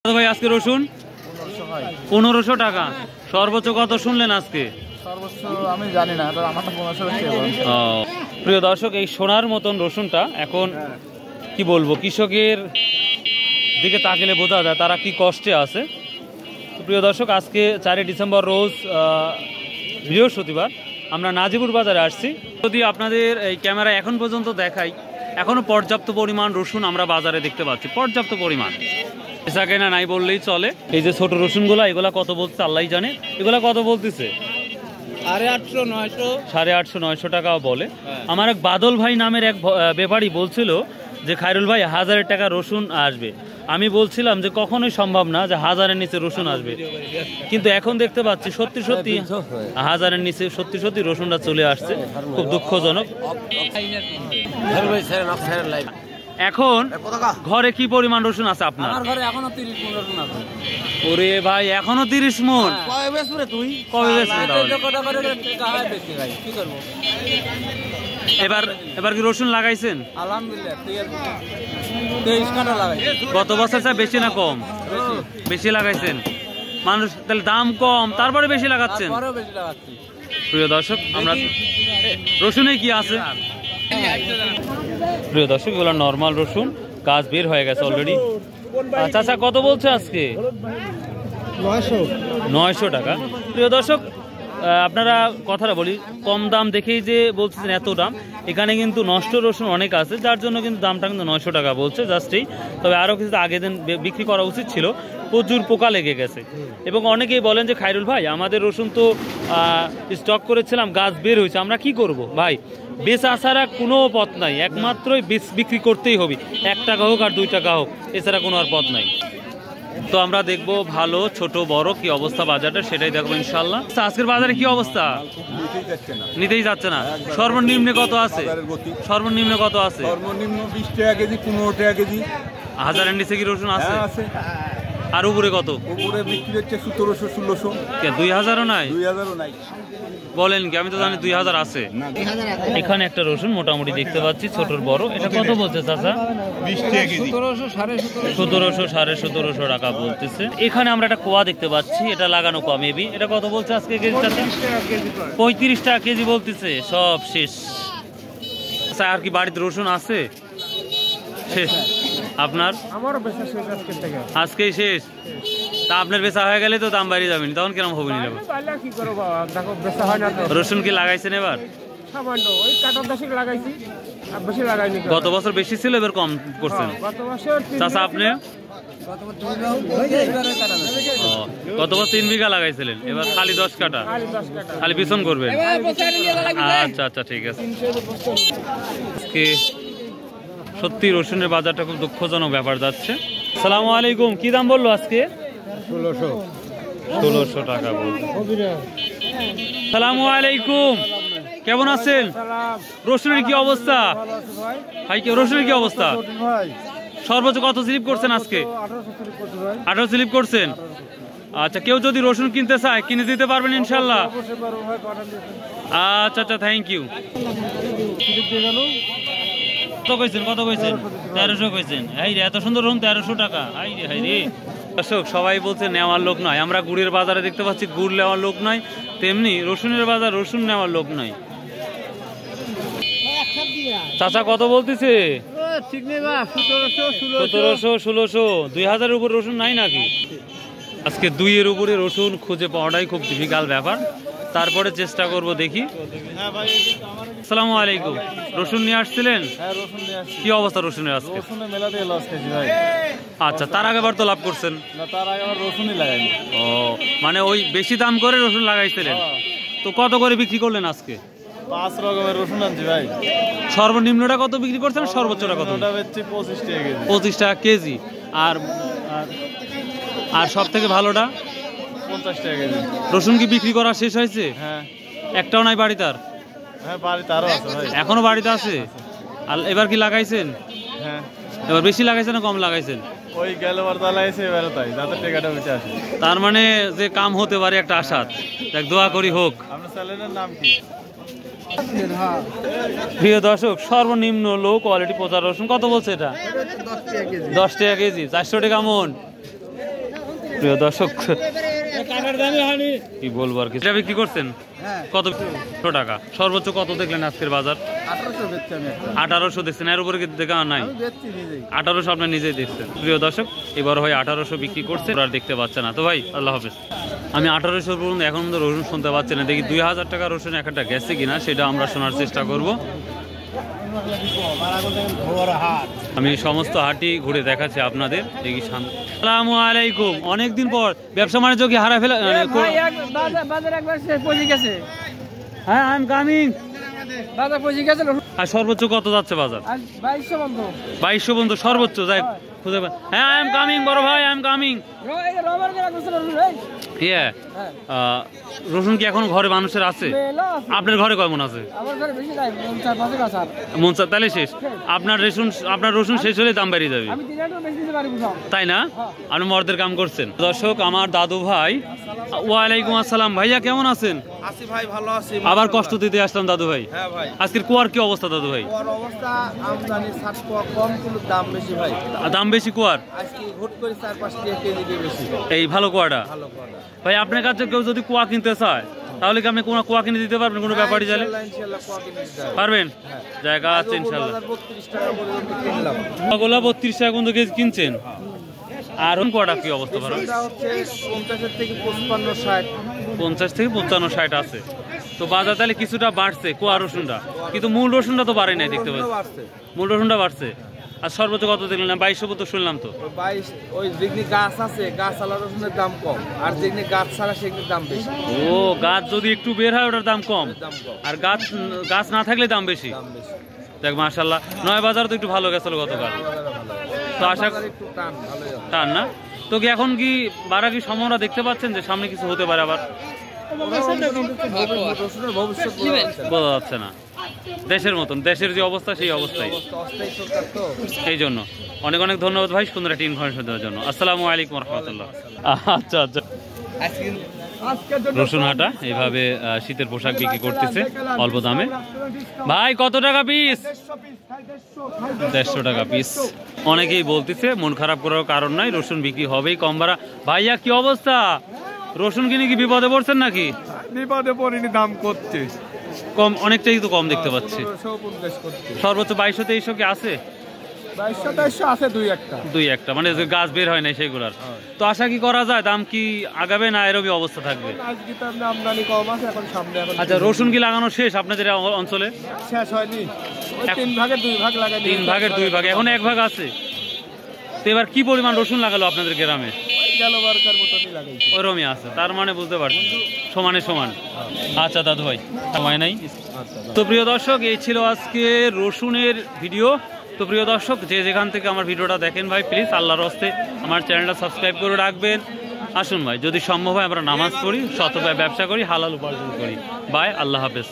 তো ভাই আজকে রসুন 1500 টাকা, সর্বোচ্চ কত শুনলেন আজকে? সর্বোচ্চ আমি জানি না, আমার 1500। প্রিয় দর্শক, এই সোনার মতন রসুনটা এখন কি বলবো, কৃষকের দিকে তাকিলে বোঝা যায় তারা কি কষ্টে আছে। প্রিয় দর্শক, আজকে 4 ডিসেম্বর রোজ বৃহস্পতিবার আমরা নাজিপুর বাজারে আসছি। যদি আপনাদের এই ক্যামেরা এখন পর্যন্ত দেখাই, এখনো পর্যাপ্ত পরিমাণ রসুন আমরা বাজারে দেখতে পাচ্ছি, পর্যাপ্ত পরিমাণ, পেশা কেনা নাই বললেই চলে। এই যে ছোট রসুনগুলা, এগুলা কত বলছে আল্লাহ জানে। এগুলা কত বলতেছে? 850-900 টাকাও বলে। আমার এক বাদল ভাই নামের এক ব্যাপারী বলছিল যে খায়রুল ভাই 1000 টাকা রসুন আসবে। আমি বলছিলাম যে কখনোই সম্ভব না যে 1000-এর নিচে রসুন আসবে, কিন্তু এখন দেখতে পাচ্ছি সত্যি সত্যি 1000-এর নিচে সত্যি সত্যি রসুনটা চলে আসছে। খুব দুঃখজনক। এখন ঘরে কি পরিমাণ রসুন আছে আপনার? এখনো 30 মণ রসুন আছে। ওরে ভাই, এখনো 30 মণ? কবে বেচবে তুই? কবে বেচবে তাহলে? এবার কি রসুন লাগাইছেন? আলহামদুলিল্লাহ 23 কাটা লাগাইছি। গত বছর চেয়ে বেশি না কম? বেশি লাগাইছেন। মানুষ তাহলে দাম কম, তারপরে বেশি লাগাচ্ছেন। প্রিয় দর্শক, আমরা রসুনে কি আছে? প্রিয় দর্শক, এগুলো নর্মাল রসুন, গাছ বের হয়ে গেছে অলরেডি। চাচা কত বলছে আজকে? 900 টাকা। প্রিয় দর্শক, আপনারা কথাটা বলি, কম দাম দেখেই যে বলছেন এত দাম, এখানে কিন্তু নষ্ট রসুন অনেক আছে, যার জন্য কিন্তু দামটা কিন্তু 900 টাকা বলছে জাস্টই। তবে আরও কিছু আগে দিন বিক্রি করা উচিত ছিল, প্রচুর পোকা লেগে গেছে। এবং অনেকেই বলেন যে খায়রুল ভাই, আমাদের রসুন তো স্টক করেছিলাম, গাছ বের হয়েছে, আমরা কি করব? ভাই, বেচা ছাড়া কোনো পথ নাই, একমাত্রই বিক্রি করতেই হবে, 1 টাকা হোক আর 2 টাকা হোক, এছাড়া কোনো আর পথ নাই। তো আমরা দেখবো ভালো ছোট বড় কি অবস্থা বাজারটা, সেটাই দেখবো ইনশাল্লাহ। আজকের বাজারে কি অবস্থা? নিতেই যাচ্ছে না। সর্বনিম্ন কত আছে? সর্বনিম্ন কত আছে? সর্বনিম্ন 20 টাকা কেজি, 15 টাকা কেজি। 1000-এর নিচে কি রসুন আছে? আর উপরে কত? উপরে বিক্রি হচ্ছে 1700-1600। 2000-ও নাই? 2000-ও নাই বলেন কি? আমি তো জানি 2000 আছে। এখানে একটা রসুন মোটামুটি দেখতে পাচ্ছি, ছোটর বড়। এটা কত বলছে চাচা? 20 টাকা কেজি। 1700-1750 টাকা বলতেছে। এখানে আমরা একটা কোয়া দেখতে পাচ্ছি, এটা লাগানো কোয়া মেবি। এটা কত বলছে আজকে কেজি চাচা? 35 টাকা কেজি বলতেছে। সব শেষ। আচ্ছা, আর কি বাড়িতে রসুন আছে? শেষ। আপনার? আমারও বেচা শেষ আজকে থেকে। আজকেই শেষ? তা আপনার বেচা হয়ে গেলে তো দাম বাড়িয়ে যাবেন, তখন কিরকম হবে? নিয়ে যাবো কি করবো বাবা, দেখো বেচা হয় না তো। রসুন কি লাগাইছেন এবার? সামান্য ওই কাটার দশক লাগাইছি, আর বেশি লাগাইনি। গত বছর বেশি ছিল, এবার কম করছেন। গত বছর চাচা আপনি? গত বছর 3 বিঘা লাগাইছিলেন, এবার খালি 10 কাটা, খালি পিছন করবেন। আচ্ছা আচ্ছা, ঠিক আছে। সত্যি রসুনের বাজারটা খুব দুঃখজনক ব্যাপার যাচ্ছে। আসসালামু আলাইকুম। কি দাম বললো আজকে? 1600 টাকা বললো। আসসালামু আলাইকুম, কেমন আছেন? রসুনের কি অবস্থা ভাই? রসুনের কি অবস্থা? সর্বোচ্চ কত স্লিপ করছেন আজকে? 18 স্লিপ করছেন। আচ্ছা, কেউ যদি রসুন কিনতে চায় কিনে দিতে পারবেন ইনশাল্লাহ? আচ্ছা আচ্ছা, থ্যাংক ইউ। কত কইছেন? 1300 কইছেন। এই রে, এত সুন্দর রসুন 1300 টাকা। হাই রে হাই রে। দর্শক, সবাই বলছে নেওয়ার লোক নয়। আমরা গুড়ের বাজারে দেখতে পাচ্ছি গুড় নেওয়ার লোক নয়, তেমনি রসুনের বাজার রসুন নেওয়ার লোক নয়। চাচা কত বলতেছে? 1700-1600। 2000-এর উপর রসুন নাই নাকি? আজকে 2-এর উপরে রসুন খুঁজে পাওয়াটাই খুব ডিফিকাল্ট ব্যাপার, তারপরে চেষ্টা করব দেখি। আসসালামু আলাইকুম। রসুন নিয়ে আসছিলেন? কি অবস্থা রসুনের আজকে? আচ্ছা, তার আগেবার তো লাভ করছেন? ও, মানে ওই বেশি দাম করে রসুন লাগাইছিলেন। তো কত করে বিক্রি করলেন আজকে? 5 রকমের রসুন আনছি ভাই। সর্বনিম্নটা কত বিক্রি করছেন, সর্বোচ্চটা কত? 25 টাকা কেজি। আর সব থেকে ভালোটা 50 টাকা কেজি। রসুন কি বিক্রি করা শেষ হয়েছে? হ্যাঁ। একটাও নাই বাড়িতে আর? হ্যাঁ, বাড়িতে আরো আছে ভাই। এখনো বাড়িতে আছে? আর এবার কি লাগাইছেন? হ্যাঁ। এবার বেশি লাগাইছেন না কম লাগাইছেন? ওই গেলবার লাগাইছে, এবারে তাই যাতে টাকাটা বেঁচে আসে। তার মানে যে কাম হতে পারে একটা আশা। দেখ, দোয়া করি হোক। আপনার চ্যানেলের নাম কি? প্রিয় দর্শক, সর্বনিম্ন লো কোয়ালিটি পচা রসুন কত বলছে এটা? 10 টাকা কেজি। 400 টাকা মন। প্রিয় দর্শক কি বলবো আর কি, এটা বিক্রি করছেন কত টাকা? সর্বোচ্চ কত দেখলেন আজকের বাজার? 1800 দেখছেন, এর উপরে দেখা নাই? 1800 আপনি নিজেই দেখছেন। প্রিয় দর্শক এবার হয় 1800 বিক্রি করছে, আর দেখতে পাচ্ছে না। তো ভাই আল্লাহ হাফেজ। আমি 1800 পর্যন্ত এখন পর্যন্ত রসুন শুনতে পাচ্ছি না, দেখি 2000 টাকা রসুন একটা গেছে কিনা সেটা আমরা শোনার চেষ্টা করব। আমি সমস্ত হাটই ঘুরে দেখাচ্ছি আপনাদের। দেখি আসসালামু আলাইকুম, অনেকদিন পর ব্যবসা বাণিজ্য কি হারা ফেলা? হ্যাঁ আই এম কামিং। আর সর্বোচ্চ কত যাচ্ছে বাজার? 2200 পর্যন্ত সর্বোচ্চ যায় খুঁজে। হ্যাঁ আই এম কামিং বড় ভাই, আই এম কামিং। রসুন কি এখন ঘরে মানুষের আছে? আপনার ঘরে কেমন আছে? তাহলে শেষ। আপনার রসুন শেষ হলে দাম বেরিয়ে যাবে, তাই না? আপনি মর্দের কাম করছেন। দর্শক আমার দাদু ভাই, ওয়ালাইকুম আসসালাম। ভাইয়া কেমন আছেন? আছি ভাই, ভালো আছি। আবার কষ্ট দিতে আসলাম দাদু ভাই। হ্যাঁ ভাই। আজকের কুয়ার কি অবস্থা দাদু ভাই? কুয়ার অবস্থা আমদানি 60 কুয়া কম, কিন্তু দাম বেশি ভাই। দাম বেশি কুয়ার? আজকে ঘুট করে 4-5 টাকা কেজি বেশি। এই ভালো কুয়াটা? ভালো কুয়াটা ভাই আপনার কাছে কেউ যদি কুয়া কিনতে চায় তাহলে কি আপনি কোনো কুয়া কিনে দিতে পারবেন? কোনো ব্যাপারই চাইলে ইনশাআল্লাহ কুয়া কিনে দিতে পারবেন? জায়গা আছে ইনশাআল্লাহ। 32 টাকা পর্যন্ত কিনলাম। কুয়াগুলো 32 টাকা পর্যন্ত কেজি কিনছেন। আর কুয়াটা কি অবস্থা? ভালো এটা হচ্ছে 50 থেকে 55 60। 50 থেকে 55 60 আছে। তো বাজার তাহলে কিছুটা বাড়ছে কুয়া রসুনটা, কিন্তু মূল রসুনটা তো বাড়ে নাই দেখতে পাচ্ছি। মূল রসুনটা বাড়ছে। আর সর্বোচ্চ কত দেখলেন? 2200 তো শুনলাম। তো 22। ওই যেগুলি গাছ আছে, গাছ আলা রসুনের দাম কম, আর যেগুলি গাছ ছাড়া সেগুলির দাম বেশি। ও, গাছ যদি একটু বের হয় ওটার দাম কম, আর গাছ না থাকলে দাম বেশি। দেখ মাশাআল্লাহ, নয় বাজার তো একটু ভালো গেছিল গতকাল। তো আশা একটু টান না তো কি এখন কি বাড়া কি সম্ভাবনা দেখতে পাচ্ছেন যে সামনে কিছু হতে পারে? আবার বোঝা যাচ্ছে না। দেশের মতন, দেশের যে অবস্থা সেই অবস্থায়। সেই জন্য অনেক অনেক ধন্যবাদ ভাই সুন্দর একটা ইনফরমেশন দেওয়ার জন্য। আসসালামু আলাইকুম রহমতুল্লাহ। আচ্ছা আচ্ছা। রসুন হাটা এইভাবে শীতের পোশাক বিক্রি করতেছে অল্প দামে। ভাই কত টাকা পিস? 150 টাকা পিস। অনেকেই বলতেছে, মন খারাপ করার কারণ নাই, রসুন বিক্রি হবেই কম ভাড়া। ভাইয়া কি অবস্থা? রসুন কিনে কি বিপদে পড়ছেন নাকি? বিপদে পড়িনি, দাম করছে কম, অনেকটাই তো কম দেখতে পাচ্ছি। সর্বোচ্চ 2200-2300 কি আছে? 2200 আছে দুই একটা, মানে গাছ বের হয় না সেগুলার। তো আশা কি করা যায় দাম কি আগাবে না এরকম অবস্থা থাকবে? আমদানি কম আছে এখন, সামনে এখন। আচ্ছা, রসুন কি লাগানো শেষ আপনাদের অঞ্চলে? শেষ হয়নি, 3 ভাগের 2 ভাগ লাগাই। 3 ভাগের 2 ভাগ, এখন 1 ভাগ আছে। তো এবার কি পরিমাণ রসুন লাগালো আপনাদের গ্রামে? ওরমই আছে, তার মানে বুঝতে পারছি সমানে সমান। আচ্ছা দাদু ভাই, সময় নাই। তো প্রিয় দর্শক, এই ছিল আজকে রসুনের ভিডিও। তো প্রিয় দর্শক, যে যেখান থেকে আমার ভিডিওটা দেখেন ভাই, প্লিজ আল্লাহর হস্তে আমার চ্যানেলটা সাবস্ক্রাইব করে রাখবেন। আসুন ভাই, যদি সম্ভব হয় আমরা নামাজ পড়ি, সততায় ব্যবসা করি, হালাল উপার্জন করি। বাই, আল্লাহ হাফেজ।